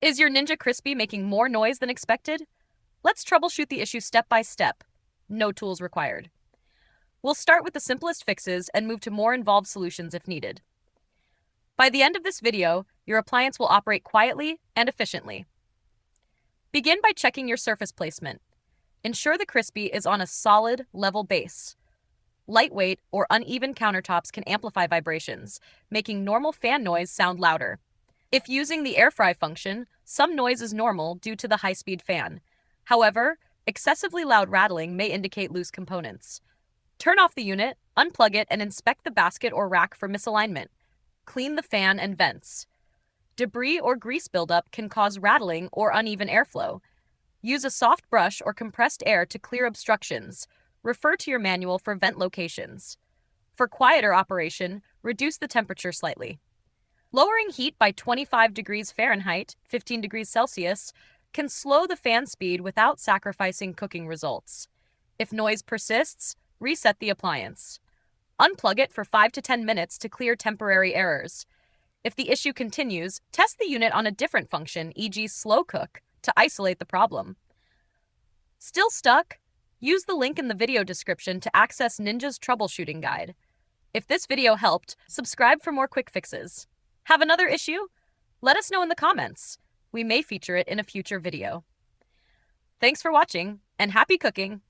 Is your Ninja Crispi making more noise than expected? Let's troubleshoot the issue step by step. No tools required. We'll start with the simplest fixes and move to more involved solutions if needed. By the end of this video, your appliance will operate quietly and efficiently. Begin by checking your surface placement. Ensure the Crispi is on a solid, level base. Lightweight or uneven countertops can amplify vibrations, making normal fan noise sound louder. If using the air fry function, some noise is normal due to the high-speed fan. However, excessively loud rattling may indicate loose components. Turn off the unit, unplug it, and inspect the basket or rack for misalignment. Clean the fan and vents. Debris or grease buildup can cause rattling or uneven airflow. Use a soft brush or compressed air to clear obstructions. Refer to your manual for vent locations. For quieter operation, reduce the temperature slightly. Lowering heat by 25 degrees Fahrenheit, 15 degrees Celsius, can slow the fan speed without sacrificing cooking results. If noise persists, reset the appliance. Unplug it for 5 to 10 minutes to clear temporary errors. If the issue continues, test the unit on a different function, e.g. slow cook, to isolate the problem. Still stuck? Use the link in the video description to access Ninja's troubleshooting guide. If this video helped, subscribe for more quick fixes. Have another issue? Let us know in the comments. We may feature it in a future video. Thanks for watching, and happy cooking!